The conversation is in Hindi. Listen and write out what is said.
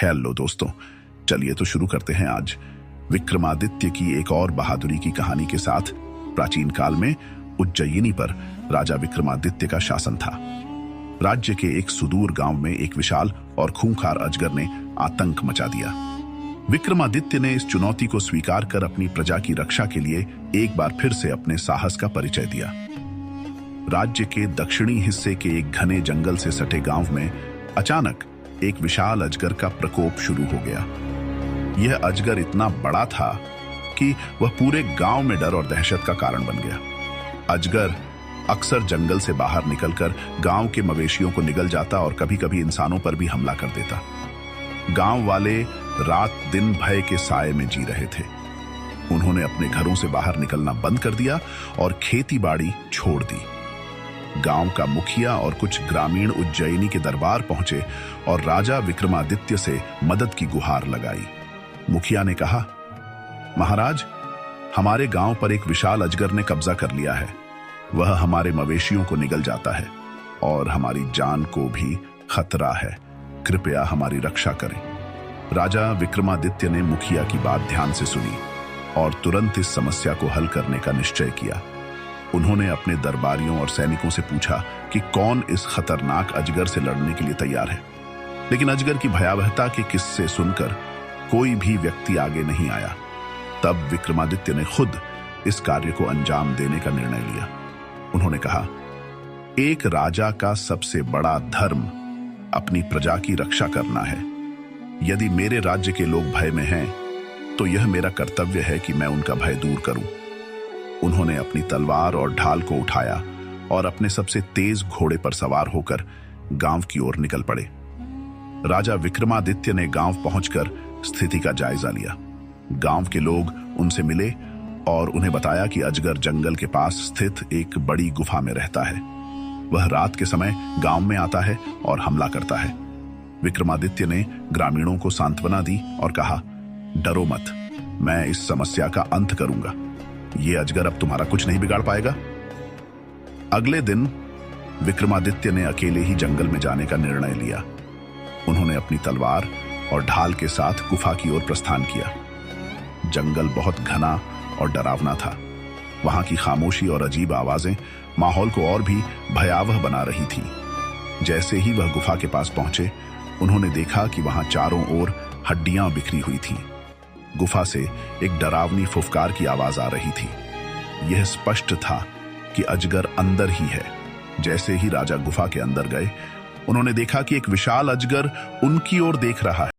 हेलो दोस्तों, चलिए तो शुरू करते हैं आज विक्रमादित्य की एक और बहादुरी की कहानी के साथ। प्राचीन काल में उज्जयिनी पर राजा विक्रमादित्य का शासन था। राज्य के एक सुदूर गांव में एक विशाल और खूंखार अजगर ने आतंक मचा दिया। विक्रमादित्य ने इस चुनौती को स्वीकार कर अपनी प्रजा की रक्षा के लिए एक बार फिर से अपने साहस का परिचय दिया। राज्य के दक्षिणी हिस्से के एक घने जंगल से सटे गांव में अचानक एक विशाल अजगर का प्रकोप शुरू हो गया। यह अजगर इतना बड़ा था कि वह पूरे गांव में डर और दहशत का कारण बन गया। अजगर अक्सर जंगल से बाहर निकलकर गांव के मवेशियों को निगल जाता और कभी-कभी इंसानों पर भी हमला कर देता। गांव वाले रात दिन भय के साए में जी रहे थे। उन्होंने अपने घरों से बाहर निकलना बंद कर दिया और खेती-बाड़ी छोड़ दी। गांव का मुखिया और कुछ ग्रामीण उज्जयिनी के दरबार पहुंचे और राजा विक्रमादित्य से मदद की गुहार लगाई। मुखिया ने कहा, महाराज, हमारे गांव पर एक विशाल अजगर ने कब्जा कर लिया है। वह हमारे मवेशियों को निगल जाता है और हमारी जान को भी खतरा है। कृपया हमारी रक्षा करें। राजा विक्रमादित्य ने मुखिया की बात ध्यान से सुनी और तुरंत इस समस्या को हल करने का निश्चय किया। उन्होंने अपने दरबारियों और सैनिकों से पूछा कि कौन इस खतरनाक अजगर से लड़ने के लिए तैयार है। लेकिन अजगर की भयावहता के किस्से सुनकर कोई भी व्यक्ति आगे नहीं आया। तब विक्रमादित्य ने खुद इस कार्य को अंजाम देने का निर्णय लिया। उन्होंने कहा, एक राजा का सबसे बड़ा धर्म अपनी प्रजा की रक्षा करना है। यदि मेरे राज्य के लोग भय में हैं, तो यह मेरा कर्तव्य है कि मैं उनका भय दूर करूं। उन्होंने अपनी तलवार और ढाल को उठाया और अपने सबसे तेज घोड़े पर सवार होकर गांव की ओर निकल पड़े। राजा विक्रमादित्य ने गांव पहुंचकर स्थिति का जायजा लिया। गांव के लोग उनसे मिले और उन्हें बताया कि अजगर जंगल के पास स्थित एक बड़ी गुफा में रहता है। वह रात के समय गांव में आता है और हमला करता है। विक्रमादित्य ने ग्रामीणों को सांत्वना दी और कहा, डरो मत, मैं इस समस्या का अंत करूंगा। ये अजगर अब तुम्हारा कुछ नहीं बिगाड़ पाएगा। अगले दिन विक्रमादित्य ने अकेले ही जंगल में जाने का निर्णय लिया। उन्होंने अपनी तलवार और ढाल के साथ गुफा की ओर प्रस्थान किया। जंगल बहुत घना और डरावना था। वहां की खामोशी और अजीब आवाजें माहौल को और भी भयावह बना रही थी। जैसे ही वह गुफा के पास पहुंचे, उन्होंने देखा कि वहां चारों ओर हड्डियां बिखरी हुई थीं। गुफा से एक डरावनी फुफकार की आवाज आ रही थी। यह स्पष्ट था कि अजगर अंदर ही है। जैसे ही राजा गुफा के अंदर गए, उन्होंने देखा कि एक विशाल अजगर उनकी ओर देख रहा है।